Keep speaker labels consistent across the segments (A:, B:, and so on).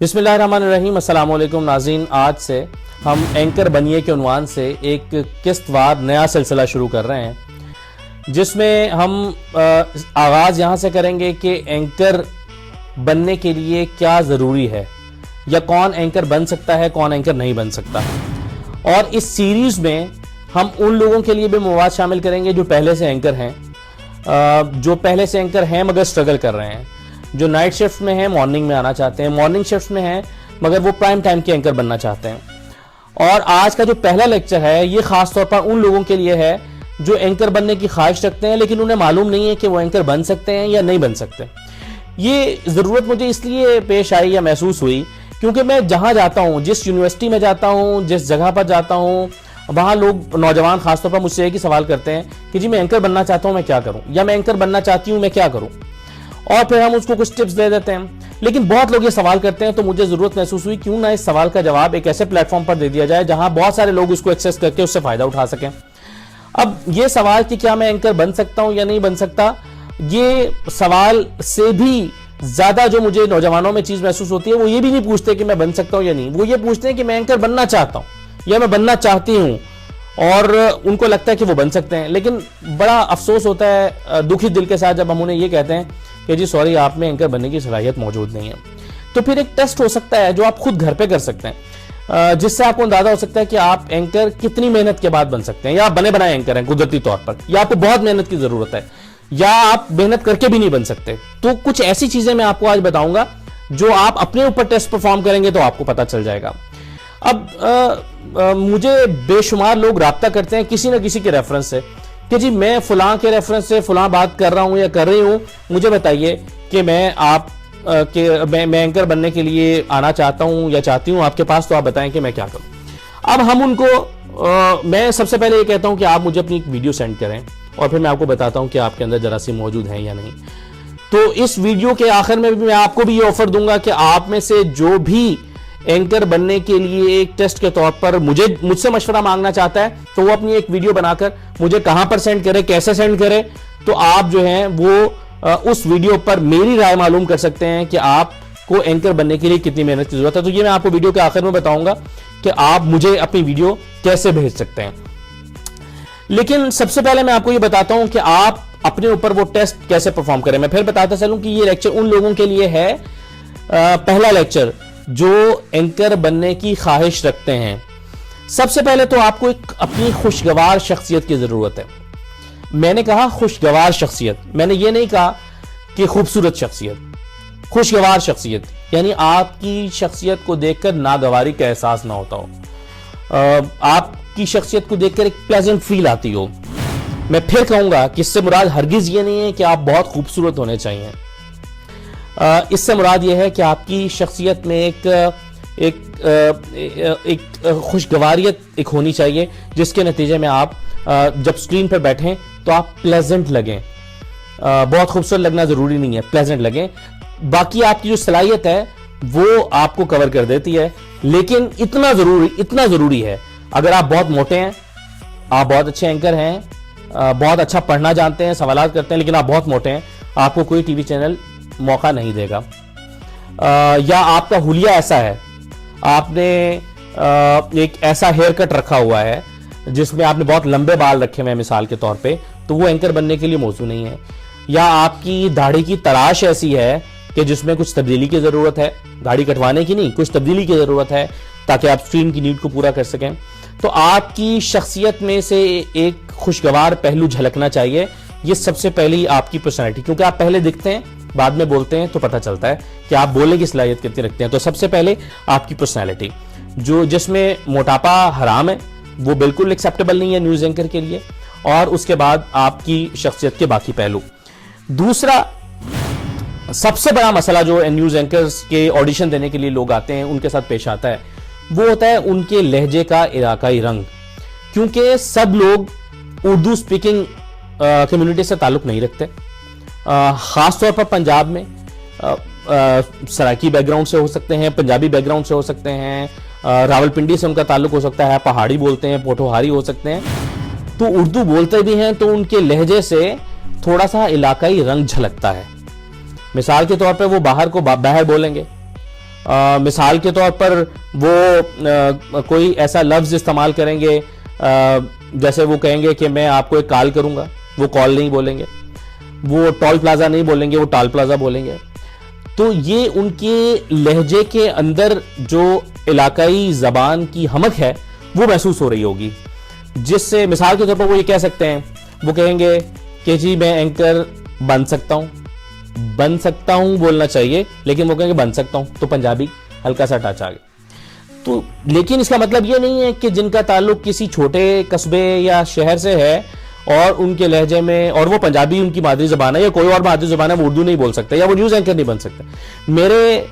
A: بسم اللہ الرحمن الرحیم۔ السلام علیکم ناظرین، آج سے ہم اینکر بنیے کے عنوان سے ایک قسط وار نیا سلسلہ شروع کر رہے ہیں، جس میں ہم آغاز یہاں سے کریں گے کہ اینکر بننے کے لیے کیا ضروری ہے، یا کون اینکر بن سکتا ہے، کون اینکر نہیں بن سکتا۔ اور اس سیریز میں ہم ان لوگوں کے لیے بھی مواد شامل کریں گے جو پہلے سے اینکر ہیں، مگر سٹرگل کر رہے ہیں، جو نائٹ شفٹ میں ہیں، مارننگ میں آنا چاہتے ہیں، مارننگ شفٹ میں ہیں مگر وہ پرائم ٹائم کے اینکر بننا چاہتے ہیں۔ اور آج کا جو پہلا لیکچر ہے یہ خاص طور پر ان لوگوں کے لیے ہے جو اینکر بننے کی خواہش رکھتے ہیں لیکن انہیں معلوم نہیں ہے کہ وہ اینکر بن سکتے ہیں یا نہیں بن سکتے۔ یہ ضرورت مجھے اس لیے پیش آئی یا محسوس ہوئی کیونکہ میں جہاں جاتا ہوں، جس یونیورسٹی میں جاتا ہوں، جس جگہ پر جاتا ہوں، وہاں لوگ، نوجوان خاص طور پر، مجھ سے ایک ہی سوال کرتے ہیں کہ جی میں اینکر بننا چاہتا ہوں، میں کیا کروں، یا میں اینکر بننا چاہتی ہوں، میں کیا کروں۔ اور پھر ہم اس کو کچھ ٹپس دے دیتے ہیں، لیکن بہت لوگ یہ سوال کرتے ہیں تو مجھے ضرورت محسوس ہوئی کیوں نہ اس سوال کا جواب ایک ایسے پلیٹ فارم پر دے دیا جائے جہاں بہت سارے لوگ اس کو ایکسیس کر کے اس سے فائدہ اٹھا سکیں۔ اب یہ سوال کہ کیا میں اینکر بن سکتا ہوں یا نہیں بن سکتا، یہ سوال سے بھی زیادہ جو مجھے نوجوانوں میں چیز محسوس ہوتی ہے وہ یہ بھی نہیں پوچھتے کہ میں بن سکتا ہوں یا نہیں، وہ یہ پوچھتے ہیں کہ میں اینکر بننا چاہتا ہوں یا میں بننا چاہتی ہوں، اور ان کو لگتا ہے کہ وہ بن سکتے ہیں۔ لیکن بڑا افسوس ہوتا ہے دکھی دل کے ساتھ جب ہم انہیں یہ کہتے ہیں کہ جی سوری، آپ میں اینکر بننے کی صلاحیت موجود نہیں ہے۔ تو پھر ایک ٹیسٹ ہو سکتا ہے جو آپ خود گھر پہ کر سکتے ہیں، جس سے آپ کو اندازہ ہو سکتا ہے کہ آپ اینکر کتنی محنت کے بعد بن سکتے ہیں، یا آپ بنے بنائے اینکر ہیں قدرتی طور پر، یا آپ کو بہت محنت کی ضرورت ہے، یا آپ محنت کر کے بھی نہیں بن سکتے۔ تو کچھ ایسی چیزیں میں آپ کو آج بتاؤں گا جو آپ اپنے اوپر ٹیسٹ پرفارم کریں گے تو آپ کو پتہ چل جائے گا۔ اب مجھے بے شمار لوگ رابطہ کرتے ہیں کسی نہ کسی کے ریفرنس سے کہ جی میں فلاں کے ریفرنس سے فلاں بات کر رہا ہوں یا کر رہی ہوں، مجھے بتائیے کہ میں اینکر بننے کے لیے آنا چاہتا ہوں یا چاہتی ہوں آپ کے پاس، تو آپ بتائیں کہ میں کیا کروں۔ اب ہم ان کو میں سب سے پہلے یہ کہتا ہوں کہ آپ مجھے اپنی ایک ویڈیو سینڈ کریں اور پھر میں آپ کو بتاتا ہوں کہ آپ کے اندر جراثیم موجود ہیں یا نہیں۔ تو اس ویڈیو کے آخر میں بھی میں آپ کو بھی یہ آفر دوں گا کہ آپ میں سے جو بھی اینکر بننے کے لیے ایک ٹیسٹ کے طور پر مجھ سے مشورہ مانگنا چاہتا ہے تو وہ اپنی ایک ویڈیو بنا کر مجھے کہاں پر سینڈ کرے، کیسے سینڈ کرے، تو آپ جو ہیں وہ اس ویڈیو پر میری رائے معلوم کر سکتے ہیں کہ آپ کو اینکر بننے کے لیے کتنی محنت کی ضرورت ہے۔ تو یہ میں آپ کو ویڈیو کے آخر میں بتاؤں گا کہ آپ مجھے اپنی ویڈیو کیسے بھیج سکتے ہیں۔ لیکن سب سے پہلے میں آپ کو یہ بتاتا ہوں کہ آپ اپنے اوپر وہ ٹیسٹ کیسے پرفارم کریں۔ میں پھر بتاتا چلوں کہ یہ لیکچر ان لوگوں کے لیے ہے، پہلا لیکچر جو اینکر بننے کی خواہش رکھتے ہیں۔ سب سے پہلے تو آپ کو ایک اپنی خوشگوار شخصیت کی ضرورت ہے۔ میں نے کہا خوشگوار شخصیت، میں نے یہ نہیں کہا کہ خوبصورت شخصیت، خوشگوار شخصیت، یعنی آپ کی شخصیت کو دیکھ کر ناگواری کا احساس نہ ہوتا ہو، آپ کی شخصیت کو دیکھ کر ایک پلیزنٹ فیل آتی ہو۔ میں پھر کہوں گا کہ اس سے مراد ہرگز یہ نہیں ہے کہ آپ بہت خوبصورت ہونے چاہیے، اس سے مراد یہ ہے کہ آپ کی شخصیت میں ایک خوشگواریت ایک ہونی چاہیے جس کے نتیجے میں آپ جب سکرین پر بیٹھیں تو آپ پلیزنٹ لگیں۔ بہت خوبصورت لگنا ضروری نہیں ہے، پلیزنٹ لگیں۔ باقی آپ کی جو صلاحیت ہے وہ آپ کو کور کر دیتی ہے، لیکن اتنا ضروری ہے، اگر آپ بہت موٹے ہیں، آپ بہت اچھے اینکر ہیں، بہت اچھا پڑھنا جانتے ہیں، سوالات کرتے ہیں، لیکن آپ بہت موٹے ہیں، آپ کو کوئی ٹی وی چینل موقع نہیں دے گا۔ یا آپ کا حلیہ ایسا ہے، آپ نے ایک ایسا ہیئر کٹ رکھا ہوا ہے جس میں آپ نے بہت لمبے بال رکھے ہوئے ہیں مثال کے طور پہ، تو وہ اینکر بننے کے لیے موزوں نہیں ہے۔ یا آپ کی داڑھی کی تراش ایسی ہے کہ جس میں کچھ تبدیلی کی ضرورت ہے، داڑھی کٹوانے کی نہیں، کچھ تبدیلی کی ضرورت ہے تاکہ آپ اسٹریم کی نیڈ کو پورا کر سکیں، تو آپ کی شخصیت میں سے ایک خوشگوار پہلو جھلکنا چاہیے۔ یہ سب سے پہلی آپ کی پرسنالٹی، کیونکہ آپ پہلے دکھتے ہیں بعد میں بولتے ہیں تو پتہ چلتا ہے کہ آپ بولنے کی صلاحیت کتنی رکھتے ہیں۔ تو سب سے پہلے آپ کی پرسنالٹی، جس میں موٹاپا حرام ہے، وہ بالکل ایکسیپٹیبل نہیں ہے نیوز اینکر کے لیے، اور اس کے بعد آپ کی شخصیت کے باقی پہلو۔ دوسرا سب سے بڑا مسئلہ جو نیوز اینکرز کے آڈیشن دینے کے لیے لوگ آتے ہیں ان کے ساتھ پیش آتا ہے، وہ ہوتا ہے ان کے لہجے کا علاقائی رنگ، کیونکہ سب لوگ اردو سپیکنگ کمیونٹی سے تعلق نہیں رکھتے، خاص طور پر پنجاب میں سرائکی بیک گراؤنڈ سے ہو سکتے ہیں، پنجابی بیک گراؤنڈ سے ہو سکتے ہیں، راولپنڈی سے ان کا تعلق ہو سکتا ہے، پہاڑی بولتے ہیں، پوٹھوہاری ہو سکتے ہیں، تو اردو بولتے بھی ہیں تو ان کے لہجے سے تھوڑا سا علاقائی رنگ جھلکتا ہے۔ مثال کے طور پہ وہ باہر کو باہر بولیں گے، مثال کے طور پر وہ کوئی ایسا لفظ استعمال کریں گے جیسے وہ کہیں گے کہ میں آپ کو ایک کال کروں گا، وہ کال نہیں بولیں گے، وہ ٹول پلازا نہیں بولیں گے، وہ ٹال پلازا بولیں گے. تو یہ ان کے لہجے کے اندر جو علاقائی زبان کی حمک ہے وہ محسوس ہو رہی ہوگی، جس سے مثال کے طور پر وہ یہ کہہ سکتے ہیں، وہ کہیں گے کہ جی میں اینکر بن سکتا ہوں بولنا چاہیے، لیکن وہ کہیں گے بن سکتا ہوں، تو پنجابی ہلکا سا ٹچ آ گیا. تو لیکن اس کا مطلب یہ نہیں ہے کہ جن کا تعلق کسی چھوٹے قصبے یا شہر سے ہے اور ان کے لہجے میں، اور وہ پنجابی ان کی مادری زبان ہے یا کوئی اور مادری زبان ہے، وہ اردو نہیں بول سکتے یا وہ نیوز اینکر نہیں بن سکتے. میرے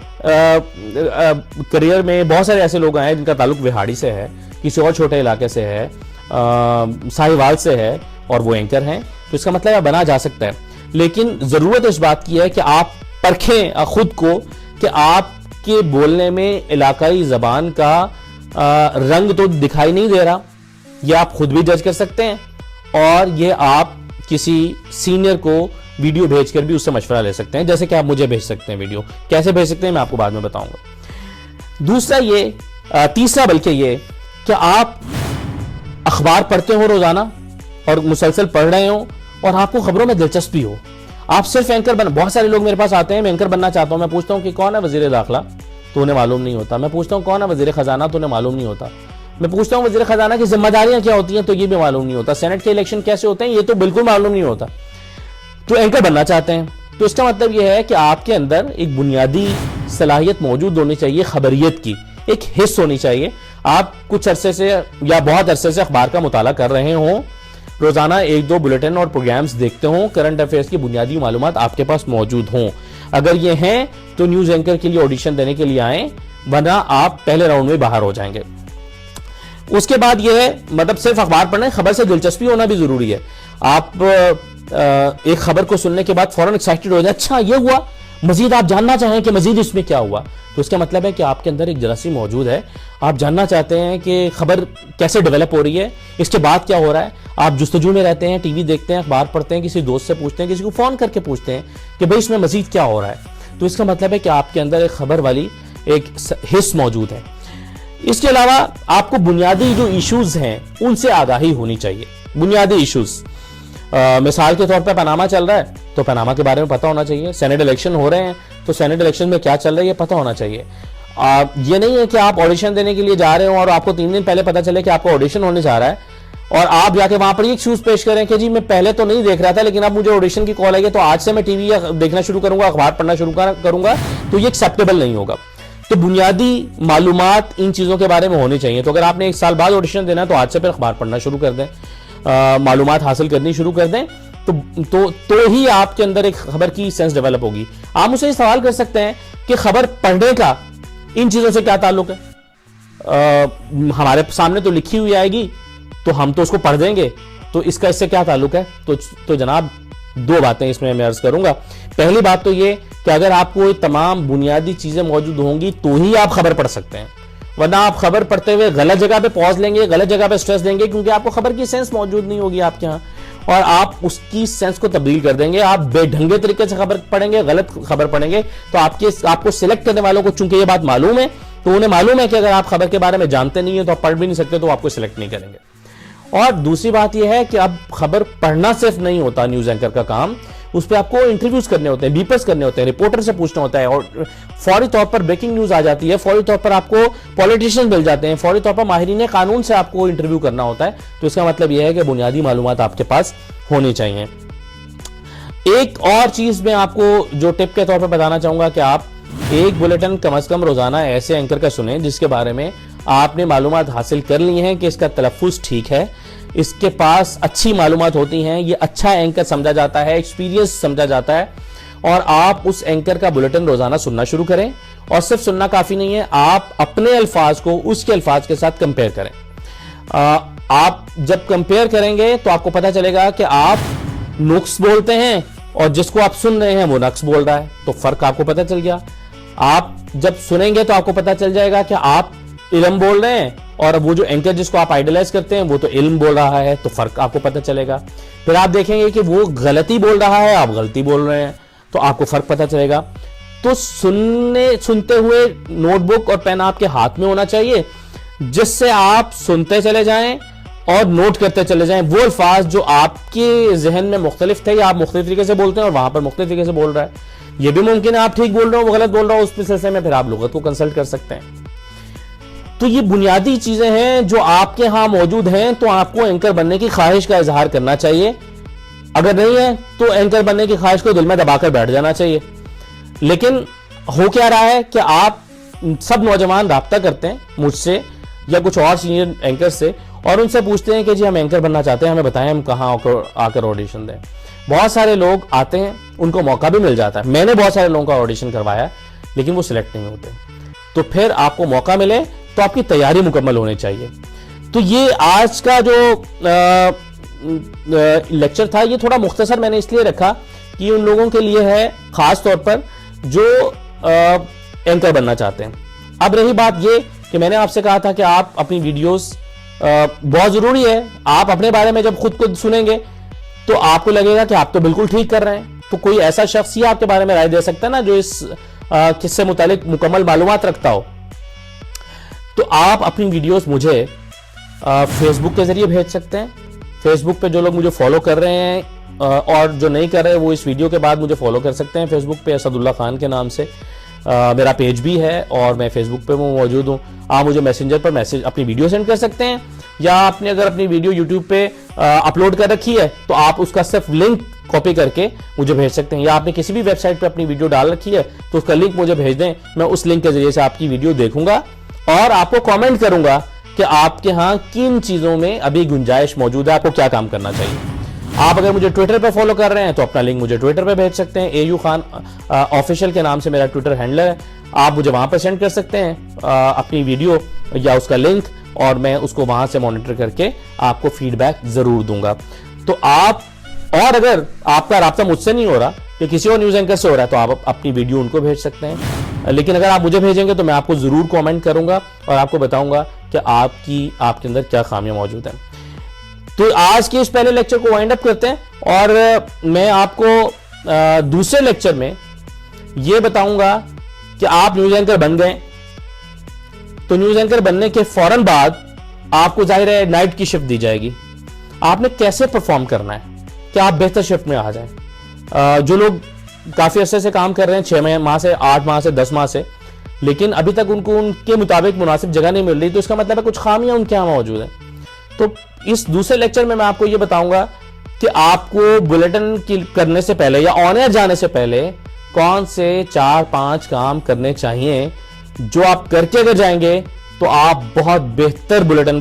A: کریئر میں بہت سارے ایسے لوگ ہیں جن کا تعلق وہاڑی سے ہے، کسی اور چھوٹے علاقے سے ہے، ساہیوال سے ہے، اور وہ اینکر ہیں. تو اس کا مطلب ہے بنا جا سکتا ہے، لیکن ضرورت اس بات کی ہے کہ آپ پرکھیں خود کو کہ آپ کے بولنے میں علاقائی زبان کا رنگ تو دکھائی نہیں دے رہا. یہ آپ خود بھی جج کر سکتے ہیں، اور یہ آپ کسی سینئر کو ویڈیو بھیج کر بھی اس سے مشورہ لے سکتے ہیں، جیسے کہ آپ مجھے بھیج سکتے ہیں. ویڈیو کیسے بھیج سکتے ہیں میں آپ کو بعد میں بتاؤں گا. تیسرا بلکہ یہ کہ آپ اخبار پڑھتے ہو روزانہ اور مسلسل پڑھ رہے ہوں اور آپ کو خبروں میں دلچسپی ہو. آپ صرف اینکر بہت سارے لوگ میرے پاس آتے ہیں، میں اینکر بننا چاہتا ہوں. میں پوچھتا ہوں کہ کون ہے وزیر داخلہ، تو انہیں معلوم نہیں ہوتا. میں پوچھتا ہوں کون ہے وزیر خزانہ، تو انہیں معلوم نہیں ہوتا. میں پوچھتا ہوں وزیر خزانہ کی ذمہ داریاں کیا ہوتی ہیں، تو یہ بھی معلوم نہیں ہوتا. سینٹ کے الیکشن کیسے ہوتے ہیں، یہ تو بالکل معلوم نہیں ہوتا. تو اینکر بننا چاہتے ہیں، تو اس کا مطلب یہ ہے کہ آپ کے اندر ایک بنیادی صلاحیت موجود ہونی چاہیے، خبریت کی ایک حص ہونی چاہیے. آپ کچھ عرصے سے یا بہت عرصے سے اخبار کا مطالعہ کر رہے ہوں، روزانہ 1-2 بلیٹن اور پروگرامز دیکھتے ہوں، کرنٹ افیئرز کی بنیادی معلومات آپ کے پاس موجود ہوں. اگر یہ ہیں تو نیوز اینکر کے لیے آڈیشن دینے کے لیے آئیں، ورنہ آپ پہلے راؤنڈ میں باہر ہو جائیں گے. اس کے بعد یہ ہے مطلب صرف اخبار پڑھنا ہے، خبر سے دلچسپی ہونا بھی ضروری ہے. آپ ایک خبر کو سننے کے بعد فوراً ایکسائٹڈ ہو جائیں، اچھا یہ ہوا، مزید آپ جاننا چاہیں کہ مزید اس میں کیا ہوا. تو اس کا مطلب ہے کہ آپ کے اندر ایک جراثیم موجود ہے، آپ جاننا چاہتے ہیں کہ خبر کیسے ڈیولپ ہو رہی ہے، اس کے بعد کیا ہو رہا ہے. آپ جستجو میں رہتے ہیں، ٹی وی دیکھتے ہیں، اخبار پڑھتے ہیں، کسی دوست سے پوچھتے ہیں، کسی کو فون کر کے پوچھتے ہیں کہ بھئی اس میں مزید کیا ہو رہا ہے. تو اس کا مطلب ہے کہ آپ کے اندر ایک خبر والی ایک حص موجود ہے. اس کے علاوہ آپ کو بنیادی جو ایشوز ہیں ان سے آگاہی ہونی چاہیے. بنیادی ایشوز مثال کے طور پر پاناما چل رہا ہے تو پاناما کے بارے میں پتہ ہونا چاہیے. سینٹ الیکشن ہو رہے ہیں تو سینٹ الیکشن میں کیا چل رہا ہے یہ پتہ ہونا چاہیے. یہ نہیں ہے کہ آپ آڈیشن دینے کے لیے جا رہے ہوں اور آپ کو 3 دن پہلے پتہ چلے کہ آپ کو آڈیشن ہونے جا رہا ہے اور آپ جا کے وہاں پر یہ ایکسکیوز پیش کریں کہ جی میں پہلے تو نہیں دیکھ رہا تھا لیکن اب مجھے آڈیشن کی کال آئی ہے تو آج سے میں ٹی وی دیکھنا شروع کروں گا، اخبار پڑھنا شروع کروں گا. تو یہ ایکسیپٹیبل نہیں ہوگا. تو بنیادی معلومات ان چیزوں کے بارے میں ہونی چاہیے. تو اگر آپ نے 1 سال بعد آڈیشن دینا ہے تو آج سے پھر اخبار پڑھنا شروع کر دیں، معلومات حاصل کرنی شروع کر دیں. تو ہی آپ کے اندر ایک خبر کی سینس ڈیولپ ہوگی. آپ مجھ سے یہ سوال کر سکتے ہیں کہ خبر پڑھنے کا ان چیزوں سے کیا تعلق ہے. ہمارے سامنے تو لکھی ہوئی آئے گی تو ہم تو اس کو پڑھ دیں گے، تو اس کا اس سے کیا تعلق ہے. تو جناب 2 باتیں اس میں عرض کروں گا. پہلی بات تو یہ کہ اگر آپ کو تمام بنیادی چیزیں موجود ہوں گی تو ہی آپ خبر پڑھ سکتے ہیں، ورنہ آپ خبر پڑھتے ہوئے غلط جگہ پہ پاز لیں گے، غلط جگہ پہ سٹریس دیں گے، کیونکہ آپ کو خبر کی سینس موجود نہیں ہوگی آپ کے ہاں، اور آپ اس کی سینس کو تبدیل کر دیں گے. آپ بے ڈھنگے طریقے سے خبر پڑھیں گے، غلط خبر پڑھیں گے. تو آپ کو سلیکٹ کرنے والوں کو چونکہ یہ بات معلوم ہے تو انہیں معلوم ہے کہ اگر آپ خبر کے بارے میں جانتے نہیں ہیں تو آپ پڑھ بھی نہیں سکتے، تو آپ کو سلیکٹ نہیں کریں گے. اور دوسری بات یہ ہے کہ اب خبر پڑھنا صرف نہیں ہوتا نیوز اینکر کا کام، اس پہ آپ کو انٹرویوز کرنے ہوتے ہیں، بیپرز کرنے ہوتے ہیں، رپورٹر سے پوچھنا ہوتا ہے، اور فوری طور پر بریکنگ نیوز آ جاتی ہے، فوری طور پر آپ کو پولیٹیشین مل جاتے ہیں، فوری طور پر ماہرین قانون سے آپ کو انٹرویو کرنا ہوتا ہے. تو اس کا مطلب یہ ہے کہ بنیادی معلومات آپ کے پاس ہونی چاہیے. ایک اور چیز میں آپ کو جو ٹپ کے طور پر بتانا چاہوں گا کہ آپ ایک بلیٹن کم از کم روزانہ ایسے اینکر کا سنیں جس کے بارے میں آپ نے معلومات حاصل کر لی ہیں کہ اس کا تلفظ ٹھیک ہے، اس کے پاس اچھی معلومات ہوتی ہیں، یہ اچھا اینکر سمجھا جاتا ہے، ایکسپیرینس سمجھا جاتا ہے. اور آپ اس اینکر کا بلیٹن روزانہ سننا شروع کریں. اور صرف سننا کافی نہیں ہے، آپ اپنے الفاظ کو اس کے الفاظ کے ساتھ کمپیئر کریں. آپ جب کمپیئر کریں گے تو آپ کو پتا چلے گا کہ آپ نقص بولتے ہیں اور جس کو آپ سن رہے ہیں وہ نقص بول رہا ہے، تو فرق آپ کو پتا چل گیا. آپ جب سنیں گے تو آپ کو پتا چل جائے گا کہ آپ علم بول رہے ہیں اور وہ جو اینکر جس کو آپ آئیڈلائز کرتے ہیں وہ تو علم بول رہا ہے، تو فرق آپ کو پتا چلے گا. پھر آپ دیکھیں گے کہ وہ غلطی بول رہا ہے، آپ غلطی بول رہے ہیں، تو آپ کو فرق پتا چلے گا. تو سنتے ہوئے نوٹ بک اور پین آپ کے ہاتھ میں ہونا چاہیے، جس سے آپ سنتے چلے جائیں اور نوٹ کرتے چلے جائیں وہ الفاظ جو آپ کے ذہن میں مختلف تھے یا آپ مختلف طریقے سے بولتے ہیں اور وہاں پر مختلف طریقے سے بول رہا ہے. یہ بھی ممکن ہے آپ ٹھیک بول رہے ہو وہ غلط بول رہا ہو، اس سلسلے میں پھر آپ لغت کو کنسلٹ کر سکتے ہیں. تو یہ بنیادی چیزیں ہیں جو آپ کے ہاں موجود ہیں، تو آپ کو اینکر بننے کی خواہش کا اظہار کرنا چاہیے. اگر نہیں ہے تو اینکر بننے کی خواہش کو دل میں دبا کر بیٹھ جانا چاہیے. لیکن ہو کیا رہا ہے کہ آپ سب نوجوان رابطہ کرتے ہیں مجھ سے یا کچھ اور سینئر اینکر سے اور ان سے پوچھتے ہیں کہ جی ہم اینکر بننا چاہتے ہیں، ہمیں بتائیں ہم کہاں آ کر آڈیشن دیں. بہت سارے لوگ آتے ہیں، ان کو موقع بھی مل جاتا ہے. میں نے بہت سارے لوگوں کا آڈیشن کروایا لیکن وہ سلیکٹ نہیں ہوتے. تو پھر آپ کو موقع ملے تو آپ کی تیاری مکمل ہونی چاہیے. تو یہ آج کا جو لیکچر تھا یہ تھوڑا مختصر میں نے اس لیے رکھا کہ ان لوگوں کے لیے ہے خاص طور پر جو اینکر بننا چاہتے ہیں. اب رہی بات یہ کہ میں نے آپ سے کہا تھا کہ آپ اپنی ویڈیوز بہت ضروری ہے. آپ اپنے بارے میں جب خود سنیں گے تو آپ کو لگے گا کہ آپ تو بالکل ٹھیک کر رہے ہیں. تو کوئی ایسا شخص ہی آپ کے بارے میں رائے دے سکتا ہے نا جو اس کس سے متعلق مکمل معلومات رکھتا ہو. تو آپ اپنی ویڈیوز مجھے فیس بک کے ذریعے بھیج سکتے ہیں. فیس بک پہ جو لوگ مجھے فالو کر رہے ہیں اور جو نہیں کر رہے وہ اس ویڈیو کے بعد مجھے فالو کر سکتے ہیں. فیس بک پہ اسد اللہ خان کے نام سے میرا پیج بھی ہے اور میں فیس بک پہ موجود ہوں. آپ مجھے میسنجر پر اپنی ویڈیو سینڈ کر سکتے ہیں یا آپ نے اگر اپنی ویڈیو یوٹیوب پہ اپلوڈ کر رکھی ہے تو آپ اس کا صرف لنک کاپی کر کے مجھے بھیج سکتے ہیں. یا آپ نے کسی بھی ویب سائٹ پہ اپنی ویڈیو ڈال رکھی ہے تو اس کا لنک مجھے بھیج دیں. میں اس لنک کے ذریعے سے آپ کی ویڈیو دیکھوں گا اور آپ کو کامنٹ کروں گا کہ آپ کے ہاں کن چیزوں میں ابھی گنجائش موجود ہے، آپ کو کیا کام کرنا چاہیے. آپ اگر مجھے ٹویٹر پہ فالو کر رہے ہیں تو اپنا لنک مجھے ٹویٹر پہ بھیج سکتے ہیں. AU خان آفیشیل کے نام سے میرا ٹویٹر ہینڈلر ہے. آپ مجھے وہاں پہ سینڈ کر سکتے ہیں اپنی ویڈیو یا اس کا لنک اور میں اس کو وہاں سے مانیٹر کر کے آپ کو فیڈ بیک ضرور دوں گا. تو اور اگر آپ کا رابطہ مجھ سے نہیں ہو رہا کہ کسی اور نیوز اینکر سے ہو رہا ہے تو آپ اپنی ویڈیو ان کو بھیج سکتے ہیں. لیکن اگر آپ مجھے بھیجیں گے تو میں آپ کو ضرور کامنٹ کروں گا اور آپ کو بتاؤں گا کہ آپ کے اندر کیا خامیاں موجود ہیں. تو آج کے اس پہلے لیکچر کو وائنڈ اپ کرتے ہیں اور میں آپ کو دوسرے لیکچر میں یہ بتاؤں گا کہ آپ نیوز اینکر بن گئے تو نیوز اینکر بننے کے فوراً بعد آپ کو ظاہر ہے نائٹ کی شفٹ دی جائے گی. آپ نے کیسے پرفارم کرنا ہے کہ آپ بہتر شفٹ میں آ جائیں. جو لوگ کافی عرصے سے کام کر رہے ہیں 6 ماہ سے 8 ماہ سے 10 ماہ سے لیکن ابھی تک ان کو ان کے مطابق مناسب جگہ نہیں مل رہی تو اس کا مطلب ہے کچھ خامیاں ان کے یہاں موجود ہیں. تو اس دوسرے لیکچر میں آپ کو یہ بتاؤں گا کہ آپ کو بلیٹن کرنے سے پہلے یا آن ایئر جانے سے پہلے کون سے 4-5 کام کرنے چاہیے جو آپ کر کے اگر جائیں گے تو آپ بہت بہتر بلیٹن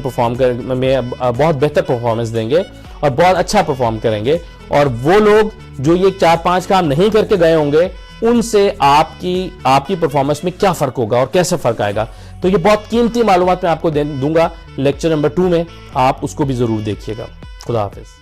A: میں بہت بہتر پرفارمنس دیں گے اور بہت اچھا پرفارم کریں گے. اور وہ لوگ جو یہ 4-5 کام نہیں کر کے گئے ہوں گے ان سے آپ کی پرفارمنس میں کیا فرق ہوگا اور کیسے فرق آئے گا. تو یہ بہت قیمتی معلومات میں آپ کو دوں گا لیکچر نمبر 2 میں. آپ اس کو بھی ضرور دیکھیے گا. خدا حافظ.